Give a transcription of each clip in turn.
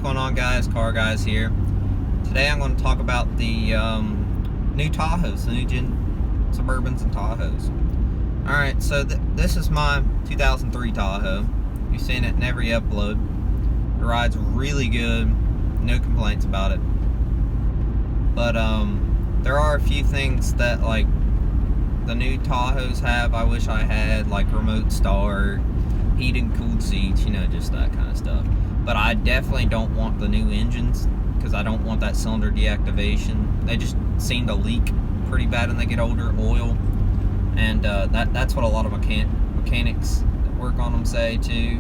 going on, guys? Car Guys here. Today I'm going to talk about the new Tahoes, the new gen Suburbans and Tahoes. Alright, so this is my 2003 Tahoe. You've seen it in every upload. The ride's really good, no complaints about it. But there are a few things that like the new Tahoes have I wish I had, like remote start, heated and cooled seats, just that kind of stuff. But I definitely don't want the new engines because I don't want that cylinder deactivation. They just seem to leak pretty bad when they get older, oil. And that's what a lot of mechanics that work on them say too,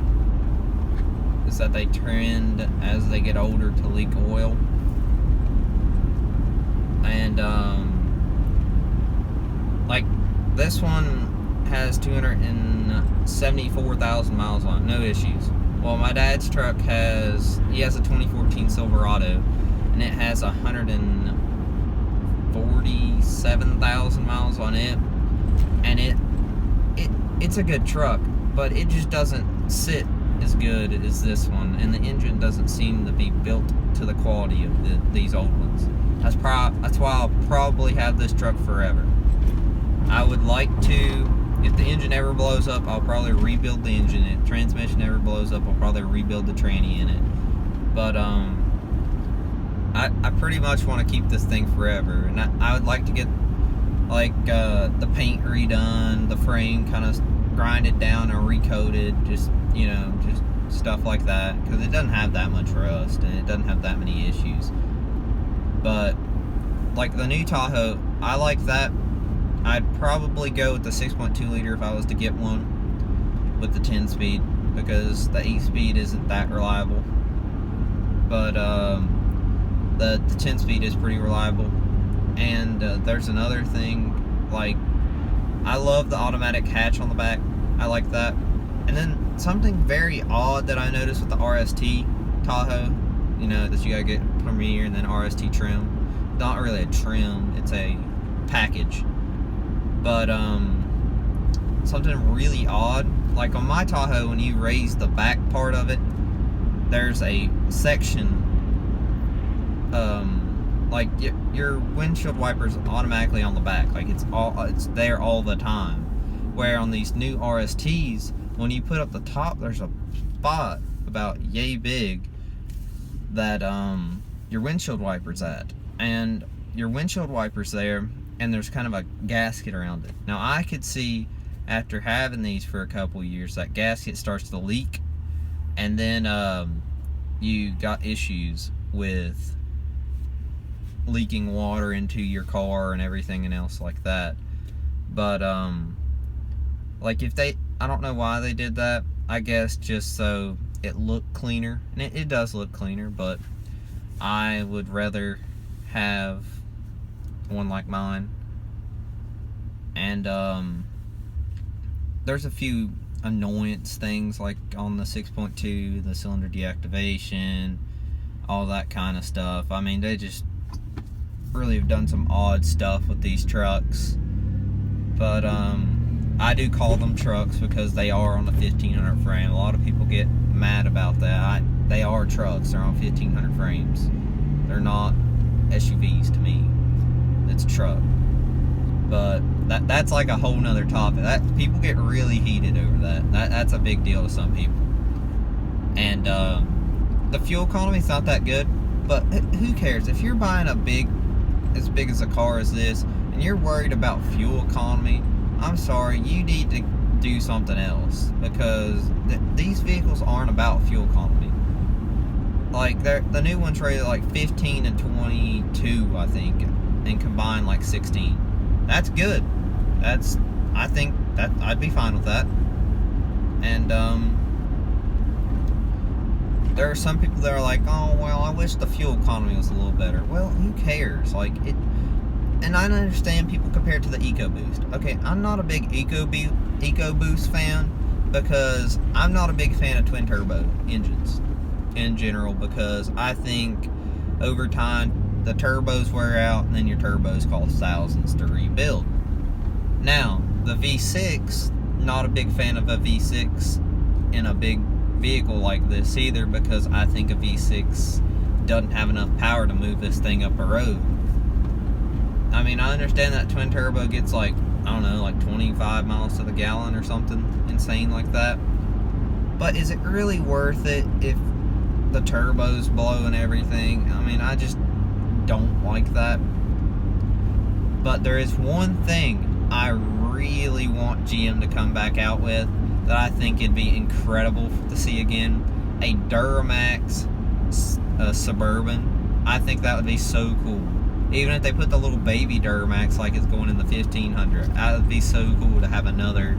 is that they trend as they get older to leak oil. And like this one has 274,000 miles on it, no issues. Well, my dad's truck has a 2014 Silverado, and it has 147,000 miles on it, and it's a good truck, but it just doesn't sit as good as this one, and the engine doesn't seem to be built to the quality of these old ones. That's why I'll probably have this truck forever. I would like to, if the engine ever blows up, I'll probably rebuild the engine. If the transmission ever blows up, I'll probably rebuild the tranny in it. But I pretty much want to keep this thing forever, and I would like to get like the paint redone, the frame kind of grinded down or recoated, just stuff like that, because it doesn't have that much rust and it doesn't have that many issues. But like the new Tahoe, I like that. I'd probably go with the 6.2 liter if I was to get one with the 10 speed, because the 8 speed isn't that reliable. But the 10 speed is pretty reliable. And there's another thing, like I love the automatic hatch on the back. I like that. And then something very odd that I noticed with the RST Tahoe, that you gotta get Premier and then RST trim. Not really a trim, it's a package. But something really odd, like on my Tahoe, when you raise the back part of it, there's a section, like your windshield wipers automatically on the back, like it's there all the time. Where on these new RSTs, when you put up the top, there's a spot about yay big that your windshield wiper's at, and your windshield wiper's there, and there's kind of a gasket around it. Now I could see, after having these for a couple years, that gasket starts to leak, and then you got issues with leaking water into your car and everything and else like that. But like I don't know why they did that. I guess just so it looked cleaner, and it does look cleaner, but I would rather have one like mine. And there's a few annoyance things, like on the 6.2, the cylinder deactivation, all that kind of stuff. I mean, they just really have done some odd stuff with these trucks. But I do call them trucks because they are on the 1500 frame. A lot of people get mad about that. They are trucks. They're on 1500 frames. They're not SUVs to me. It's a truck. But that's like a whole nother topic. That people get really heated over that. That's a big deal to some people. And the fuel economy is not that good, but who cares? If you're buying as big as a car as this, and you're worried about fuel economy, I'm sorry, you need to do something else, because these vehicles aren't about fuel economy. Like the new one's rated like 15 and 22, I think, and combined like 16. That's good. I think that I'd be fine with that. And there are some people that are like, oh well, I wish the fuel economy was a little better. Well, who cares? Like it. And I understand people compare it to the EcoBoost. Okay, I'm not a big EcoBoost fan, because I'm not a big fan of twin turbo engines in general, because I think over time the turbos wear out, and then your turbos cost thousands to rebuild. Now, the V6, not a big fan of a V6 in a big vehicle like this either, because I think a V6 doesn't have enough power to move this thing up a road. I mean, I understand that twin turbo gets like, I don't know, like 25 miles to the gallon or something insane like that. But is it really worth it if the turbo's blowing everything? I mean, I just don't like that. But there is one thing I really want GM to come back out with that I think it'd be incredible to see again. A Duramax Suburban. I think that would be so cool. Even if they put the little baby Duramax like it's going in the 1500, that would be so cool to have another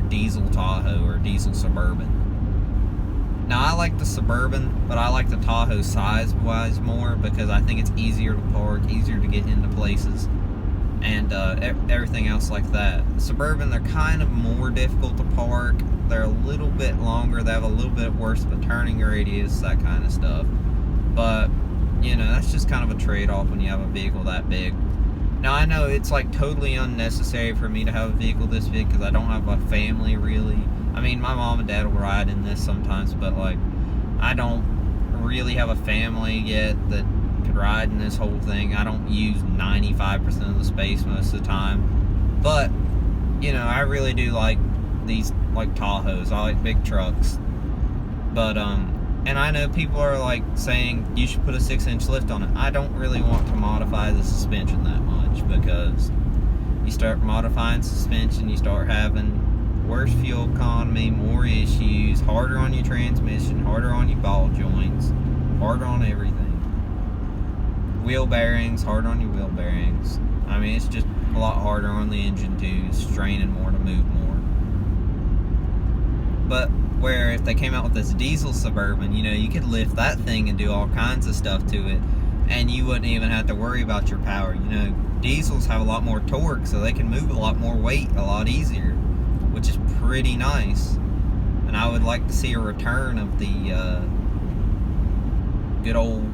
diesel Tahoe or diesel Suburban. Now, I like the Suburban, but I like the Tahoe size-wise more because I think it's easier to park, easier to get into places, and everything else like that. The Suburban, they're kind of more difficult to park. They're a little bit longer. They have a little bit worse of a turning radius, that kind of stuff. But, you know, that's just kind of a trade-off when you have a vehicle that big. Now, I know it's like totally unnecessary for me to have a vehicle this big because I don't have a family really. I mean, my mom and dad will ride in this sometimes, but like, I don't really have a family yet that could ride in this whole thing. I don't use 95% of the space most of the time. But, you know, I really do like these, like, Tahoes. I like big trucks. But, and I know people are like saying you should put a 6-inch lift on it. I don't really want to modify the suspension that much, because you start modifying suspension, you start having worse fuel economy, more issues, harder on your transmission, harder on your ball joints, harder on everything. Wheel bearings, harder on your wheel bearings. I mean, it's just a lot harder on the engine too, straining more to move more. But where if they came out with this diesel Suburban, you know, you could lift that thing and do all kinds of stuff to it, and you wouldn't even have to worry about your power. You know, diesels have a lot more torque, so they can move a lot more weight a lot easier, which is pretty nice. And I would like to see a return of the good old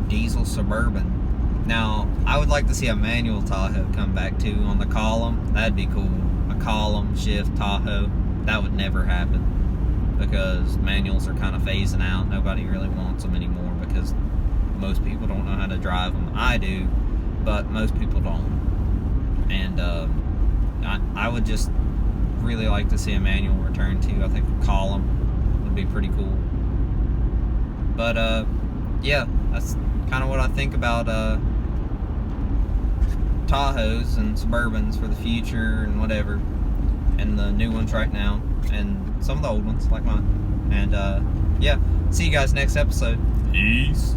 diesel Suburban. Now, I would like to see a manual Tahoe come back too on the column. That'd be cool. A column shift Tahoe. That would never happen, because manuals are kind of phasing out. Nobody really wants them anymore because most people don't know how to drive them. I do, but most people don't. And I would just really like to see a manual return too. I think a column would be pretty cool. But yeah, that's kind of what I think about Tahoes and Suburbans for the future and whatever, and the new ones right now, and some of the old ones like mine. And yeah, see you guys next episode. Peace.